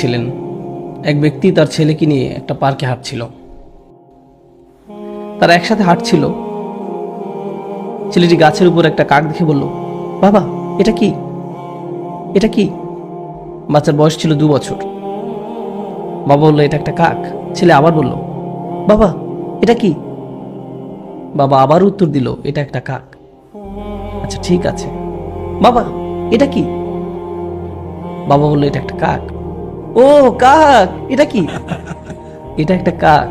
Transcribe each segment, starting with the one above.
ছিলেন। এক ব্যক্তি তার ছেলেকে নিয়ে একটা পার্কে হাঁটছিল। তারা একসাথে হাঁটছিল। ছেলেটি গাছের উপর একটা কাক দেখে বলল, বাবা এটা কি, এটা কি? বাচ্চার বয়স ছিল 2 বছর। বাবা বলল, এটা একটা কাক। ছেলে আবার বলল, বাবা এটা কি? বাবা আবার উত্তর দিল, এটা একটা কাক। আচ্ছা ঠিক আছে। বাবা এটা কি? বাবা বলল, এটা একটা কাক। ও কাক, এটা কি? এটা একটা কাক।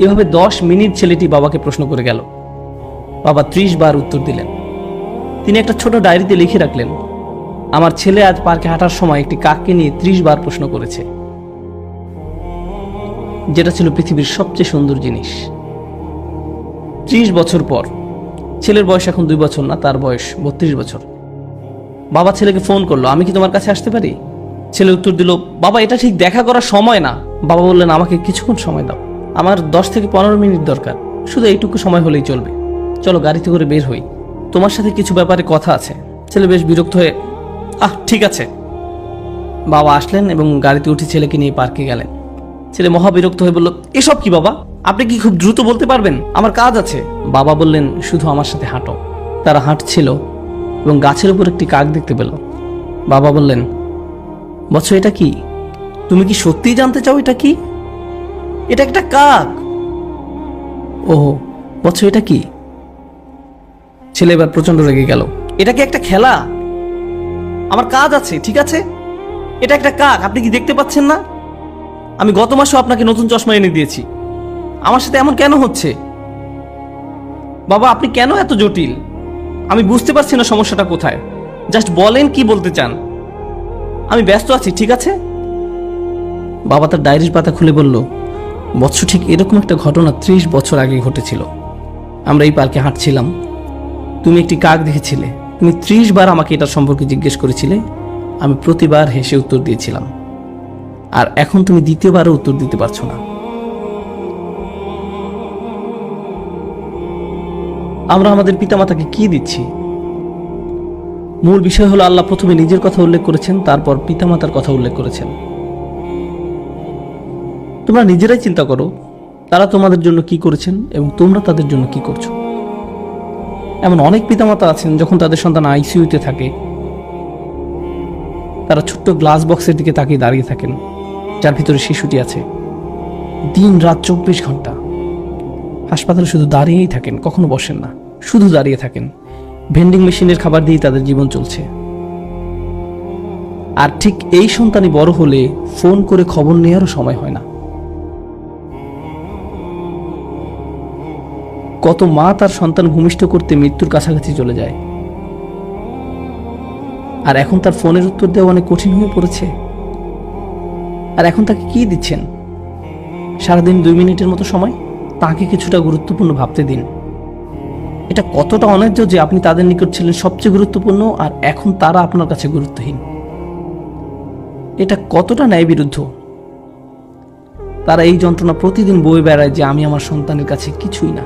এভাবে 10 মিনিট ছেলেটি বাবাকে প্রশ্ন করে গেল। বাবা 30 বার উত্তর দিলেন। তিনি একটা ছোট ডায়েরিতে লিখে রাখলেন, আমার ছেলে আজ পার্কে হাঁটার সময় একটি কাককে নিয়ে 30 বার প্রশ্ন করেছে, যেটা ছিল পৃথিবীর সবচেয়ে সুন্দর জিনিস। 30 বছর পর, ছেলের বয়স এখন 2 বছর না, তার বয়স 32 বছর। বাবা ছেলেকে ফোন করলো, আমি কি তোমার কাছে আসতে পারি? ছেলে উত্তর দিল, বাবা এটা ঠিক দেখা করার সময় না। বাবা বললেন, আমাকে কিছুক্ষণ সময় দাও, আমার 10 থেকে 15 মিনিট দরকার, শুধু এইটুকু সময় হলেই চলবে। চলো গাড়িতে করে বের হই, তোমার সাথে কিছু ব্যাপারে কথা আছে। ছেলে বেশ বিরক্ত হয়ে, ঠিক আছে। বাবা আসলেন এবং গাড়িতে উঠে ছেলেকে নিয়ে পার্কে গেলেন। ছেলে মহা বিরক্ত হয়ে বলল, এসব কি বাবা, আপনি কি খুব দ্রুত বলতে পারবেন? আমার কাজ আছে। বাবা বললেন, শুধু আমার সাথে হাঁটো। তারা হাঁটছিল এবং গাছের উপর একটি কাক দেখতে পেল। বাবা বললেন, বৎস এটা কি? তুমি কি সত্যিই জানতে চাও এটা কি? এটা একটা কাক। ওহো, বৎস এটা কি? ছেলে এবার প্রচন্ড রেগে গেল। এটা কি একটা খেলা? আমার কাজ আছে, ঠিক আছে? এটা একটা কাক, আপনি কি দেখতে পাচ্ছেন না? আমি গত মাসেও আপনাকে নতুন চশমা এনে দিয়েছি। আমার সাথে এমন কেন হচ্ছে? বাবা আপনি কেন এত জটিল? আমি বুঝতে পারছি না সমস্যাটা কোথায়। জাস্ট বলেন কি বলতে চান। আমি ব্যস্ত আছি, ঠিক আছে? বাবা তার ডায়েরির পাতা খুলে বলল, বৎস ঠিক এরকম একটা ঘটনা 30 বছর আগে ঘটেছিল। আমরা এই পার্কে হাঁটছিলাম, তুমি একটি কাক দেখেছিলে। তুমি 30 বার আমাকে এটার সম্পর্কে জিজ্ঞেস করেছিলে। আমি প্রতিবার হেসে উত্তর দিয়েছিলাম। আর এখন তুমি দ্বিতীয়বারও উত্তর দিতে পারছো না। আমরা আমাদের পিতামাতাকে কি দিচ্ছি? মূল বিষয় হলো, আল্লাহ প্রথমে নিজের কথা উল্লেখ করেছেন, তারপর পিতামাতার কথা উল্লেখ করেছেন। তোমরা নিজেরাই চিন্তা করো, তারা তোমাদের জন্য কি করেছেন এবং তোমরা তাদের জন্য কি করছো। এমন অনেক পিতামাতা আছেন, যখন তাদের সন্তান আইসিইউতে থাকে, তারা ছোট্ট গ্লাস বক্সের দিকে তাকিয়ে দাঁড়িয়ে থাকেন, যার ভিতরে শিশুটি আছে। দিন রাত 24 ঘন্টা হাসপাতালে শুধু দাঁড়িয়েই থাকেন, কখনো বসেন না, শুধু দাঁড়িয়ে থাকেন। ভেন্ডিং মেশিনের খাবার দিয়ে তাদের জীবন চলছে। আর ঠিক এই সন্তানই বড় হলে ফোন করে খবর নেওয়ারও সময় হয় না। কত মা তার সন্তান ভূমিষ্ঠ করতে মৃত্যুর কাছাকাছি চলে যায়, আর এখন তার ফোনের উত্তর দেওয়া অনেক কঠিন হয়ে পড়েছে। আর এখন তাকে কি দিচ্ছেন? সারাদিন 2 মিনিটের মতো সময়। তাকে কিছুটা গুরুত্বপূর্ণ ভাবতে দিন। এটা কতটা অন্যায্য যে আপনি তাদের নিকট ছিলেন সবচেয়ে গুরুত্বপূর্ণ, আর এখন তারা আপনার কাছে গুরুত্বহীন। এটা কতটা ন্যায় বিরুদ্ধ। তারা এই যন্ত্রণা প্রতিদিন বয়ে বেড়ায় যে আমি আমার সন্তানের কাছে কিছুই না,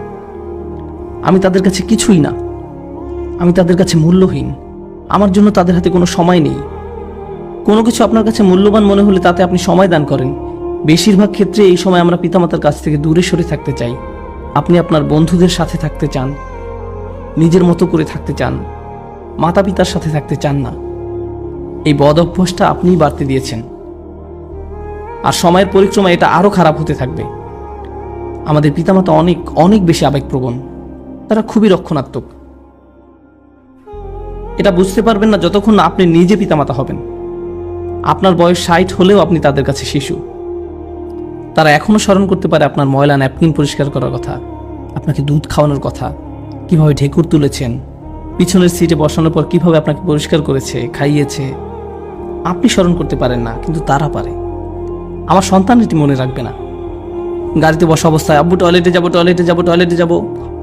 আমি তাদের কাছে কিছুই না, আমি তাদের কাছে মূল্যহীন, আমার জন্য তাদের হাতে কোনো সময় নেই। কোনো কিছু আপনার কাছে মূল্যবান মনে হলে তাতে আপনি সময় দান করেন। বেশিরভাগ ক্ষেত্রে এই সময় আমরা পিতামাতার কাছ থেকে দূরে সরে থাকতে চাই। আপনি আপনার বন্ধুদের সাথে থাকতে চান, নিজের মতো করে থাকতে চান, মাতা পিতার সাথে থাকতে চান না। এই বদ অভ্যাসটা আপনিই বাড়তে দিয়েছেন, আর সময়ের পরিক্রমায় এটা আরো খারাপ হতে থাকবে। আমাদের পিতামাতা অনেক অনেক বেশি আবেগপ্রবণ, তারা খুবই রক্ষণাত্মক। এটা বুঝতে পারবেন না যতক্ষণ না আপনি নিজে পিতামাতা হবেন। আপনার বয়স 60 হলেও আপনি তাদের কাছে শিশু। তারা এখনো স্মরণ করতে পারে আপনার ময়লা ন্যাপকিন পরিষ্কার করার কথা, আপনাকে দুধ খাওয়ানোর কথা, কিভাবে ঢেকুর তুলেছেন, পিছনের সিটে বসানোর পর কিভাবে আপনাকে পরিষ্কার করেছে, খাইয়েছে। আপনি স্মরণ করতে পারেন না, কিন্তু তারা পারে। আমার সন্তান এটি মনে রাখবে না। গাড়িতে বসা অবস্থায়, আব্বু টয়লেটে যাবো, টয়লেটে যাবো, টয়লেটে যাবো,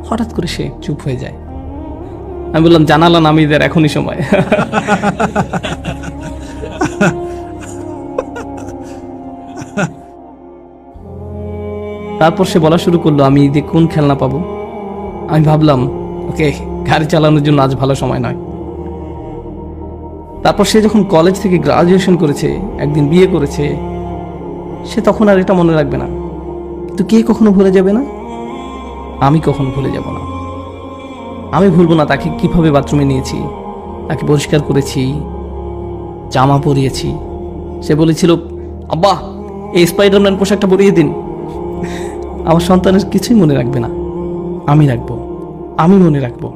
হঠাৎ করে সে চুপ হয়ে যায়। আমি বললাম, জানালা নামিয়ে দেয়, এখনই সময়। তারপর সে বলা শুরু করলো, আমি ঈদে কোন খেলনা পাবো। আমি ভাবলাম, ওকে, গাড়ি চালানোর জন্য আজ ভালো সময় নয়। তারপর সে যখন কলেজ থেকে গ্রাজুয়েশন করেছে, একদিন বিয়ে করেছে, সে তখন আর এটা মনে রাখবে না। কিন্তু কে কখনো ভুলে যাবে না? আমি কখনো ভুলে যাব না। আমি ভুলবো না তাকে কিভাবে বাথরুমে নিয়েছি, তাকে পরিষ্কার করেছি, জামা পরিয়েছি। সে বলেছিল, আব্বা এই স্পাইডারম্যান পোশাকটা পরিয়ে দিন। আমার সন্তানের কিছুই মনে রাখবে না, আমি রাখবো, আমি মনে রাখবো।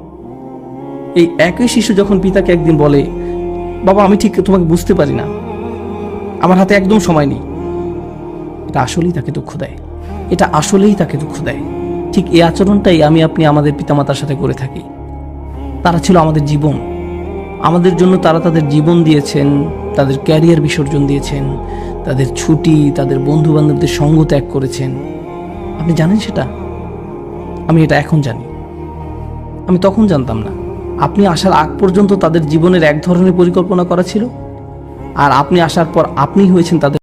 এই একই শিশু যখন পিতাকে একদিন বলে, বাবা আমি ঠিক তোমাকে বুঝতে পারি না, আমার হাতে একদম সময় নেই, এটা আসলেই তাকে দুঃখ দেয়, এটা আসলেই তাকে দুঃখ দেয়। ঠিক এই আচরণটাই আমি আপনি আমাদের পিতামাতার সাথে করে থাকি। তারা ছিল আমাদের জীবন, আমাদের জন্য তারা তাদের জীবন দিয়েছেন, তাদের ক্যারিয়ার বিসর্জন দিয়েছেন, তাদের ছুটি, তাদের বন্ধু বান্ধবদের সঙ্গ ত্যাগ করেছেন। আপনি জানেন সেটা? আমি এটা এখন জানি, আমি তখন জানতাম না। আপনি আসার আগ পর্যন্ত তাদের জীবনের এক ধরনের পরিকল্পনা করা ছিল, আর আপনি আসার পর আপনি হয়েছেন তাদের